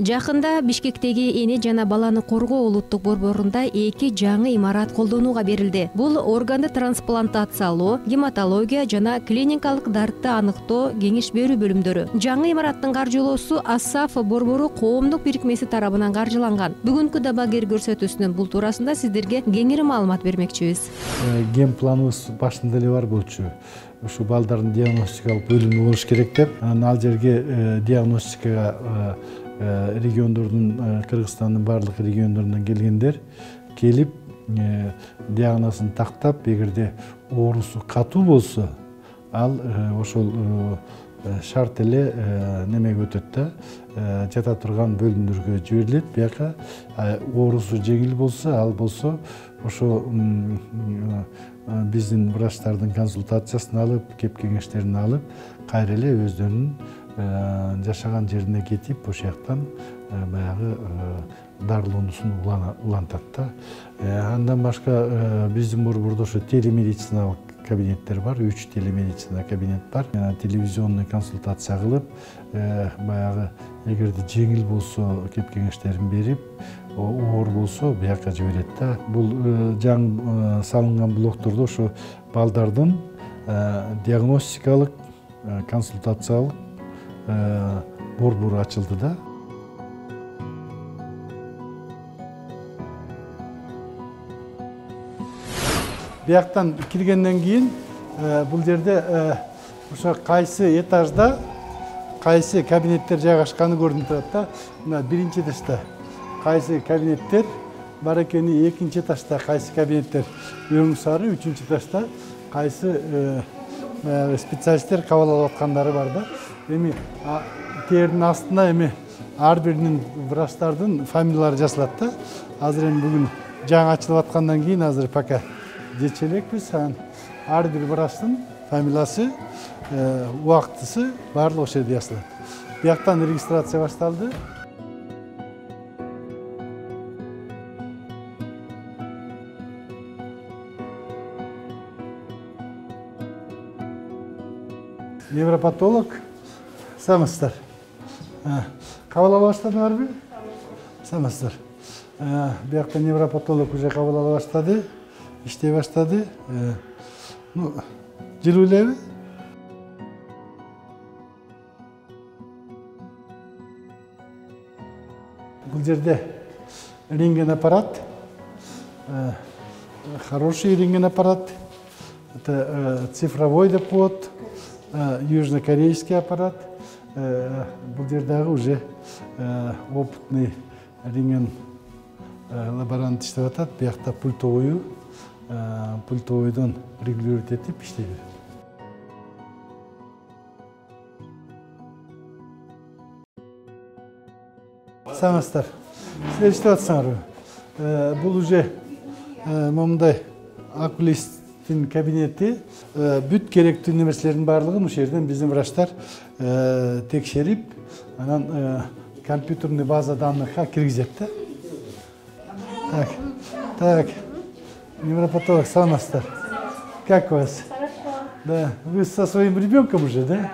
Жакында Бишкектеги эне жана баланы коргоо улуттук борборунда 2 жаңы имарат колдонууга берилди. Бул органды трансплантациялоо, гематология жана клиникалык дартты аныктоо, кеңеш берүү бөлүмдөрү. Жаңы имараттын каржылоосу АСАФ борбору коомдук бирикмеси тарабынан каржыланган. Бүгүнкү дабагер көрсөтүүсүнөн бул туурасында сиздерге кеңири маалымат бермекчибиз. Ген планыбыз башында эле бар болчу. Ушу балдардын диагностикалык бөлүмү болуш керек деп, ал жерге диагностикага региондордун, Кыргызстандын барлык региондорунан келгендер келип диагнозун тактап, эгерде оорусу катуу болсо, ал ошол шарт эле немеге өтөт да, жата турган бөлүмдөргө жиберилет. Бияка оорусу жеңил болсо, ал болсо ошо биздин врачтардын консультациясын алып, кеп кеңештерин алып, кайра эле өздөрүнүн жашаган жерине кетип, ошол жактан баягы дарылоонусун улантат да. Андан башка биздин борбордо ошо телемедициналык кабинеттер бар, 3 телемедицина кабинет бар. Телевизионный консультация кылып, баягы эгерде жеңил болсо, кеп кеңештерин берип, оор болсо бияка жиберет да. Бул жаңы салынган блоктордо ошо балдардын диагностикалык, консультациялык борбору ачылды да. Бияктан киргенден кийин бул жерде ошо кайсы этажда кайсы кабинеттер жайгашканы көрүнүп турат да. Мына биринчи этажда кайсы кабинеттер бар экени, экинчи этажда кайсы кабинеттер өң сары, үчүнчү этажда кайсы специалисттер кабыл алып аткандары бар да. Эми тердин астына эми ар биринин врачтардын фамилиялары жазылат да. Азыр эми бүгүн жаңы ачылып аткандан кийин азыр пока жетчелекпиз. Ар бир врачтын фамилиясы, убактысы барлыгы ошол жерде жазылат. Бияктан регистрация башталды. Невропатолог, самастар. Кабыл ала баштадыңарбы? Самастар. Биякта невропатолог уже кабыл ала баштады, иштей баштады. Жылуу элеби? Бул жерде рентген аппарат, хороший рентген аппарат, это цифровой деп коет. Южнокорейский аппарат. Бул жердагы уже опытный рентген лаборант иштеп атат. Биякта пультовую, пультовойдон регулировать этип иштейт. Самастар, силер иштеп атсаңарбы? Бул уже момундай окулисттин кабинети, бүт керектүү нерселердин баардыгын ошол жерден биздин врачтар текшерип, анан компьютерный база данныхка киргизет да. Так, невропатолог, саламатсыздар. Как у вас? Хорошо. Да, вы со своим ребенком уже, да?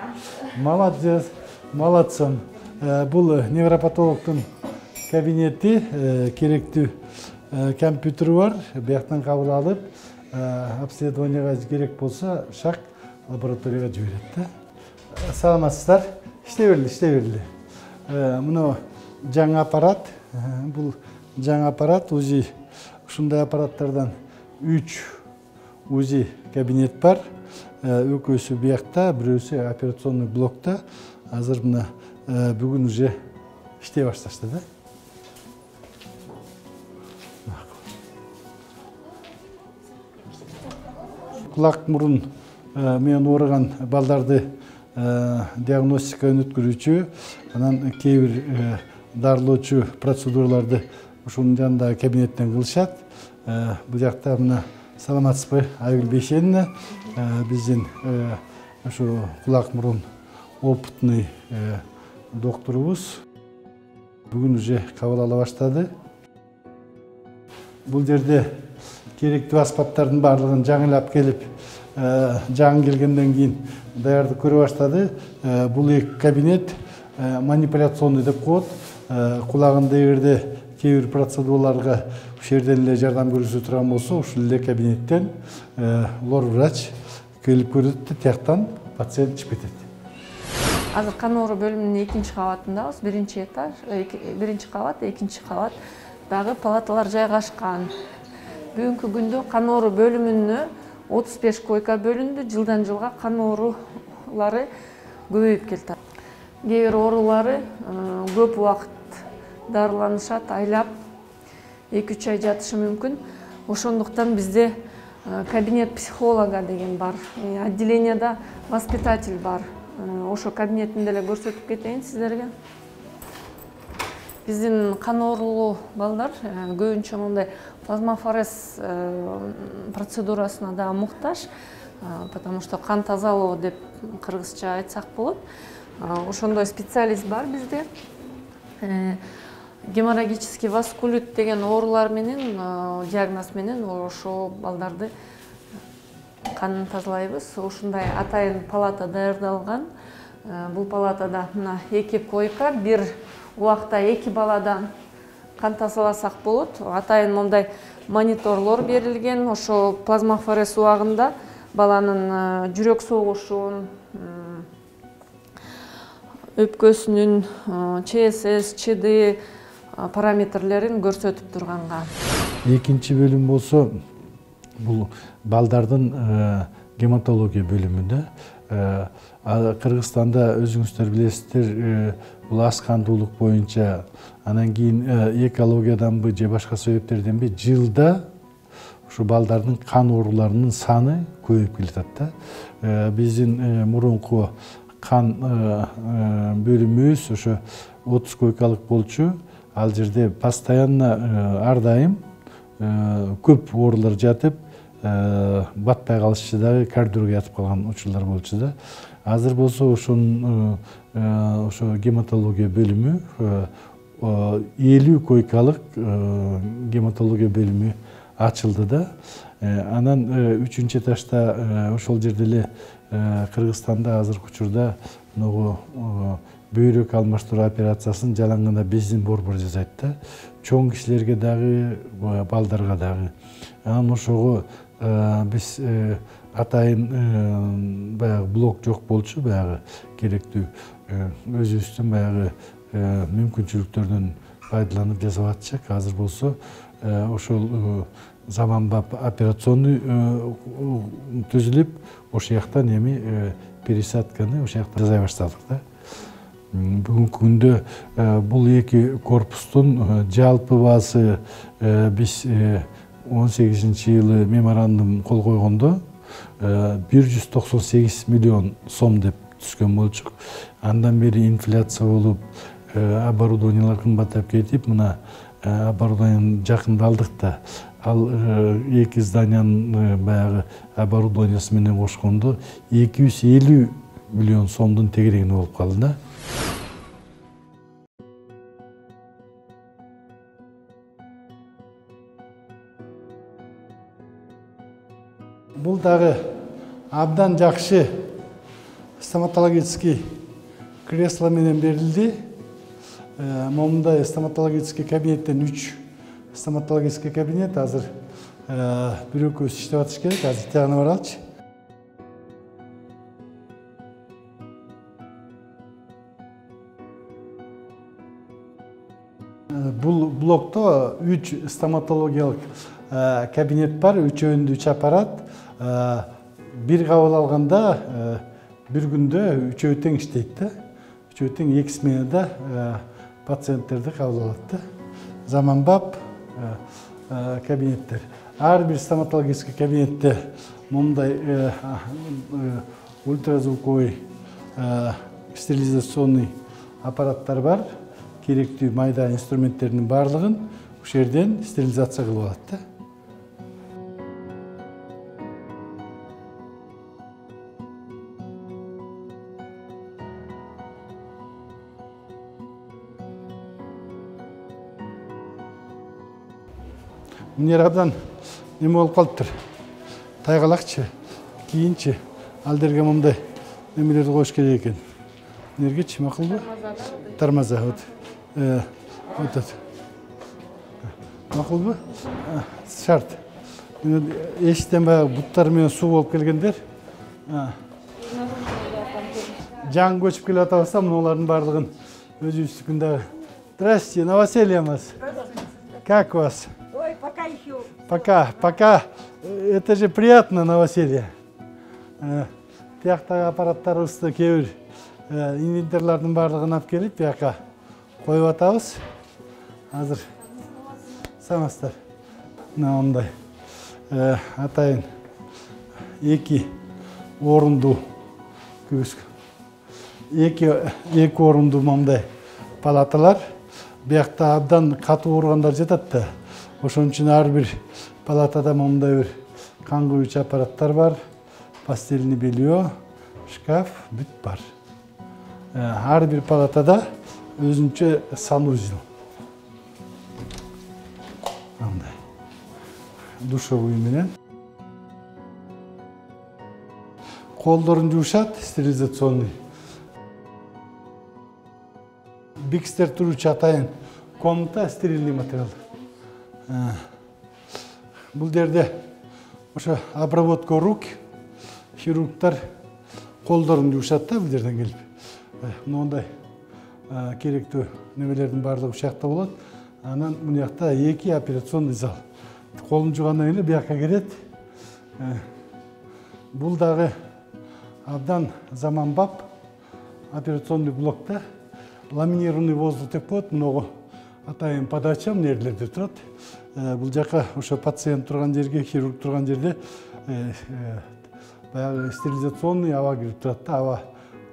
Молодец, молодцом. Бул невропатологдун кабинети, керектүү компьютери бар, бияктан кабыл алып, обследованияга керек болсо шак лабораторияга жиберет да. Саламатсыздар. Иштей берили. Мына жаңы аппарат, бул жаңы аппарат, УЗИ. Ушундай аппараттардан 3 УЗИ кабинет бар. Экөөсү биякта, бирөөсү операционный блокта. Азыр мына бүгүн уже иштей башташты да. Кулак мурун менен ооруган балдарды диагностикадан өткөрүүчү, анан кээ бир дарылоочу процедураларды ушунун жанындагы кабинеттен кылышат. Бул жакта мына саламатсызбы, Айгүл Бейшенина, биздин ушу кулак мурун опытный докторубуз. Бүгүн уже кабыл ала баштады. Бул жерде керектүү аспаптардын баардыгын жаңылап келип, жаңы келгенден кийин даярдык көрө баштады. Бул эки кабинет манипуляционный деп коет. кулагында эгерде кээ бир процедураларга ушул жерден эле жардам көрсөтө турган болсо, ушул эле кабинеттен лор врач келип көрөт, тияктан пациент чыгып кетет. Азыр кан оору бөлүмүнүн 2-кабатындабыз, 1-этаж, 1-кабат, 2-кабат. Дагы палаталар жайгашкан. Бүгүнкү күндө кан оору бөлүмүнө 35 койка бөлүндү. Жылдан жылга кан оорулары көбөйүп келатат. Кээ бир оорулары көп убакыт дарыланышат, айлап 2-3 ай жатышы мүмкүн. Ошондуктан бизде кабинет психолога деген бар. Отделенияда воспитатель бар. Ошо кабинетинде эле көрсөтүп кетейин сиздерге. Биздин кан оорулуу балдар көбүнчө мындай плазмафорез процедурасына да муктаж, потому что кан тазалоо деп кыргызча айтсак болот. Ошондой специалист бар бизде. Геморрагический васкулит деген оорулар менен, диагноз менен ошо балдарды канын тазалайбыз. Ушундай атайын палата даярдалган. Бул палатада мына 2 койка, бир убакта 2 баладан кан тазаласак болот. Атайын мондай мониторлор берилген. Ошо плазмафорез убагында баланын жүрөк согушун, өпкөсүнүн, ЧСС, ЧД параметрлерин көрсөтүп турганга. Экинчи бөлүм болсо, бул балдардын гематология бөлүмүндө. Кыргызстанда өзүңүздөр билесиздер, бул аз кандуулук боюнча, анан кийин экологияданбы же башка себептерденби жылда ушу балдардын кан ооруларынын саны көбөйүп келатат да. Биздин мурунку кан бөлүмүбүз ошо 30 койкалык болчу. Ал жерде постоянно ар дайым көп оорулар жатып, батпай калышчу дагы кардиология ятып калган учурлар болчу да. Азыр болсо ошо гематология бөлүмү 50 койкалык гематология бөлүмү ачылды да. Анан 3-этажда ошол жерде эле Кыргызстанда азыркы учурда бөйрөк алмаштыруу операциясын жалаң гана биздин борбор жасайт да. Чоң кишилерге дагы, балдарга дагы. Анан ошого биз атайын баягы блок жок болчу, баягы керектүү өзүбүздүн баягы мүмкүнчүлүктөрдөн пайдаланып жасап атышак. Азыр болсо ошол заманбап операционный түзүлүп, ошол жактан эми пересадканы ошол жакта жасай баштадык да. Бүгүнкү күндө бул 2 корпустун жалпы баасы биз 18-жылы меморандум кол койгондо 198 миллион сом деп түшкөн болчук. Андан бери инфляция болуп, оборудованиялар кымбаттап кетип, мына оборудованияны жакында алдык да. Ал 2 зданиянын баягы оборудованиясы менен кошкондо 250 миллион сомдун тегерегине болуп калды да. Бул дагы абдан жакшы стоматологический кресло менен берилди. Момундай стоматологический кабинеттен 3 стоматологический кабинет азыр бирөөкөбүз иштеп атыш керек. Азыр тияна баралычы. Бул блокто 3 стоматологиялык кабинет бар, 3-өндө 3 аппарат. Бир кабыл алганда бир күндө 3-өө тең иштейт да. 3-өө тең 2 сменада пациенттерди кабыл алат да. Заманбап кабинеттер. Ар бир стоматологический кабинетте мондай ультразвуковой стерилизационный аппараттар бар. Керектүү майда инструменттердин барлыгын ушул жерден стерилизация кылып алат да. Мына абдан неме болуп калыптыр. Тайгалакчы, кийинчи ал жерге мындай немелерди коюш керек экен. Энергичи макулбу? Тормоза. өтөт. Макулбу? Шарт. Эшиктен баягы буттар менен суу болуп келгендер. Жаңы көчүп келип атабыз, мунулардын баардыгын өзүбүздүкүндө. Здравствуйте, новоселье нас. Как вас? Ой, пока еще. Пока. Это же приятно новоселье. Тияктагы аппараттарыбызды кээ бир инвентарлардын баардыгын алып келип, бияка коюп атабыз. Азыр самастар. Мындай атайын 2 орунду күбүс. 2 орунду мындай палаталар. Биякта абдан катуу ооругандар жатат да. Ошон үчүн ар бир палатада мындай бир кан куюучу аппараттар бар. Постельный белье, шкаф, бүт бар. Ар бир палатада өзүнчө санузел. Мындай. Душевый менен. Колдорун жуушат, стерилизационный. Бикстер туручу атайын комната, стерильный материал. Бул жерде ошо обработка рук, хирургтар колдорун жуушат да бул жерден келип. Мындай керектүү немелердин баардыгы ушакта болот. Анан бул жакта 2 операционный зал. Колун жуугандан кийин бияка келет. Бул дагы абдан заманбап операционный блокта. Ламинированный воздух деп коет, много атайын подача нерлерде турат. Бул жака ошо пациент турган жерге, хирург турган жерде баягы стерилизационный аба кирип турат да, аба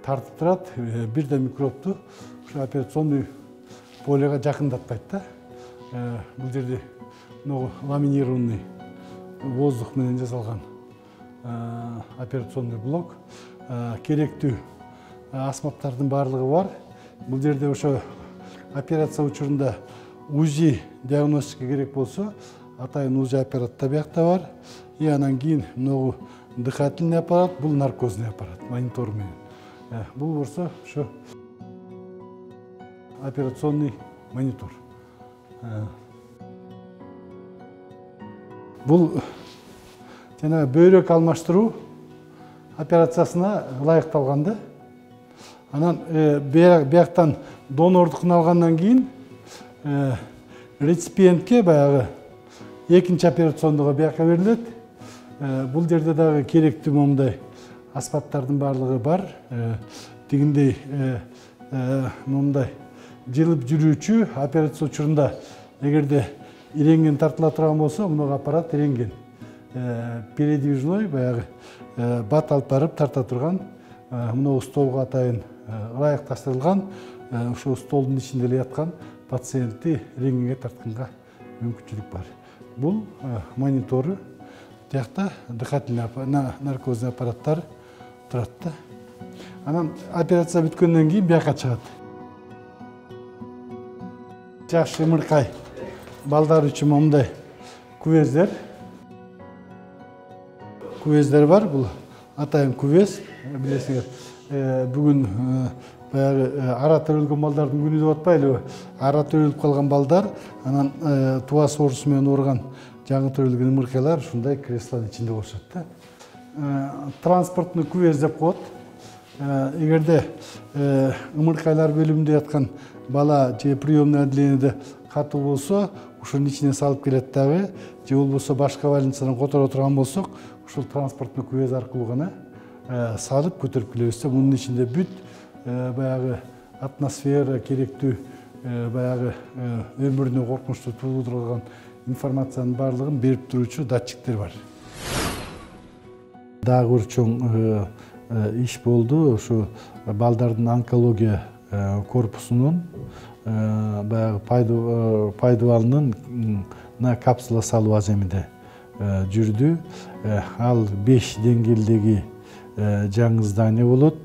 тартып турат, бирде микробту ошо операционный полега жакындатпайт да. Бул жерде много ламинированный воздух менен жасалган операционный блок, керектүү асбаптардын баардыгы бар. Бул жерде ошо операция учурунда УЗИ диагностика керек болсо, атайын УЗИ аппарат да биякта бар. И анан кийин много дыхательный аппарат, бул наркозный аппарат, монитор менен. Бул болсо ошо операционный монитор. Бул жана бөйрөк алмаштыруу операциясына ылайыкталган да. Анан бияктан донордукун алгандан кийин реципиентке баягы экинчи операциондуга бияка берилет. Бул жерде дагы керектүү мындай аспаптардын баардыгы бар. Тигиндей мындай жылып жүрүүчү операция учурунда эгерде иренген тартыла турган болсо, мына аппарат иренген. Передвижной баягы бат алып барып тарта турган, мына столго атайын ылайыкташтырылган, ошол столдун ичинде эле яткан пациентти рентгенге тартканга мүмкүнчүлүк бар. Бул монитору, тиякта дыхательный наркозный аппараттар турат да. Анан операция бүткөндөн кийин бияка чыгат. Жаш ымыркай балдар үчүн мындай күвездер бар. Бул атайын күвез, билесиңер. Бүгүн баягы ара төрөлгөн балдардын күнү деп атпайлыбы? Ара төрөлүп калган балдар, анан тубас оорусу менен ооруган жаңы төрөлгөн ымыркайлар ушундай креслонун ичинде болушат да. Транспортный күвез деп коет. Эгерде ымыркайлар бөлүмүндө яткан бала же приемный отделениеде катуу болсо, ушунун ичине салып келет дагы, же болбосо башка больницадан которо турган болсок, ушул транспортный күвез аркылуу гана салып көтөрүп келебиз. Мунун ичинде бүт баягы атмосфера керектүү баягы өмүрүнө коркунучту туудурган информациянын баардыгын берип туруучу датчиктер бар. Дагы бир чоң иш болду. Ошо балдардын онкология корпусунун баягы пайдубалынын капсула салуу аземиде жүрдү. Ал 5 деңгээлдеги жаңы здание болот.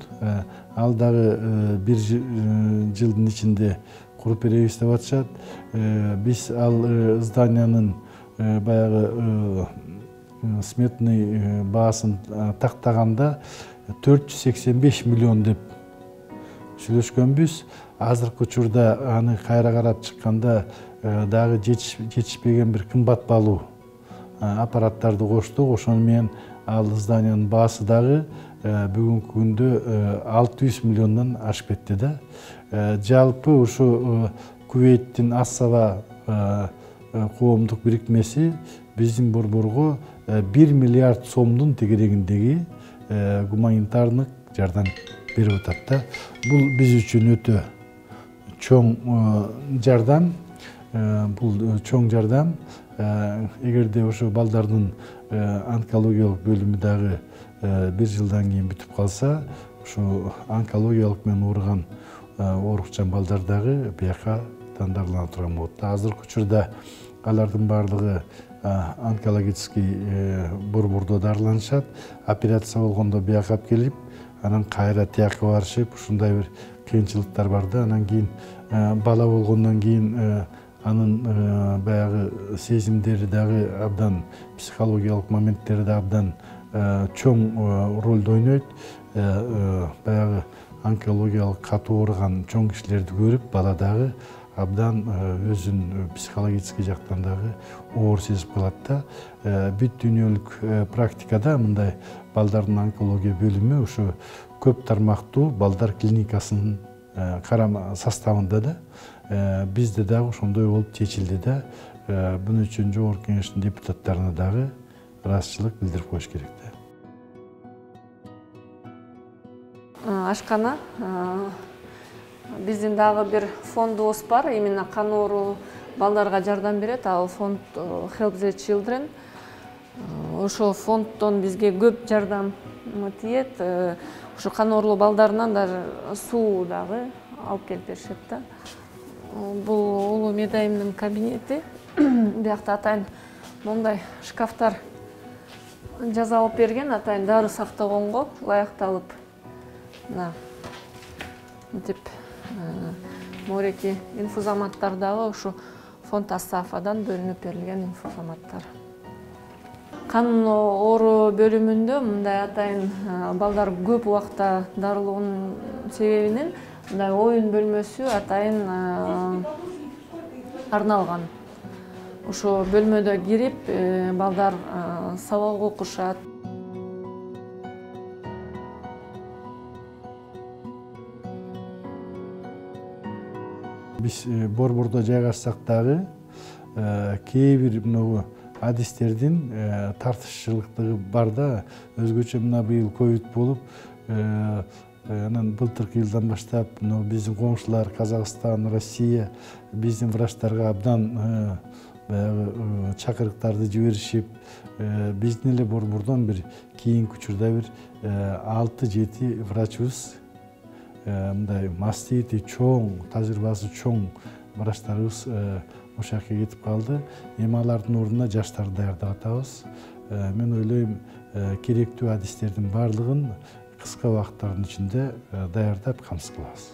Ал дагы 1 жылдын ичинде куруп беребиз деп атышат. Биз ал зданиянын баягы сметный баасын тактаганда 485 миллион деп сүйлөшкөнбүз. азыркы учурда аны кайра карап чыкканда дагы жетишпеген бир кымбат баалуу аппараттарды коштук. Ошону менен ал зданиянын баасы дагы бүгүнкү күндө 600 миллиондон ашып кетти да. Жалпы ушу Кувейттин Ас-Саба коомдук бириктмеси биздин борборго 1 миллиард сомдун тегерегиндеги гуманитардык жардам берип атат да. Бул биз үчүн өтө чоң жардам. Бул чоң жардам. Эгерде ошо балдардын онкологиялык бөлүмү дагы 1 жылдан кийин бүтүп калса, ушу онкологиялык менен ооруган оорукчан балдар дагы бияка тандарлана турган болот. Азыркы учурда алардын баардыгы онкологический борбордо дарыланышат. Операция болгондо бияка алып келип, анан кайра тияка барышып, ушундай бир кыйынчылыктар бар да. Анан кийин бала болгондон кийин анын баягы сезимдери дагы абдан, психологиялык моменттери да абдан чоң ролду ойнойт. Баягы онкологиялык катуу ооруган чоң кишилерди көрүп, бала дагы абдан өзүн психологический жактан дагы оор сезип калат да. Бүт дүйнөлүк практикада мындай балдардын онкология бөлүмү ушу көп тармактуу балдар клиникасынын составында да. Бизде дагы ошондой болуп чечилди да. Бун үчүн жогорку кеңештин депутаттарына дагы ыраазычылык билдирип коюш керек да. Ашкана биздин дагы бир фондубуз бар, именно кан оору балдарга жардам берет. Ал фонд Help the Children. Ошол фонддон бизге көп жардам тиет. Ушу кан оорулуу балдарынан даже суу дагы алып келип беришет да. Бул улуу медайымдын кабинети. Биякта атайын мондай шкафтар жасалып берген, атайын дары сактагонго ылайыкталып. Мынтип мореки инфузоматтар дагы ушу фонд Ас-Сафадан бөлүнүп берилген инфузоматтар. Кан оору бөлүмүндө мындай атайын балдар көп убакта дарылуунун себебинен мындай оюн бөлмөсү атайын арналган. Ошо бөлмөдө кирип балдар сабак окушат. Биз борбордо жайгашсак дагы кээ бир могу адистердин тартышчылыктыгы бар да. Өзгөчө мына быйыл ковид болуп, анан былтыркы жылдан баштап биздин коңшулар Казакстан, Россия биздин врачтарга абдан баягы чакырыктарды жиберишип, биздин эле борбордон бир кийинки учурда бир 6-7 врачыбыз мындай мастити чоң, тажрыйбасы чоң врачтарыбыз ошол жака кетип калды. Эми алардын ордуна жаштарды даярдап атабыз. Мен ойлойм, керектүү адистердин баардыгын кыска убакыттардын ичинде даярдап камсыз кылабыз.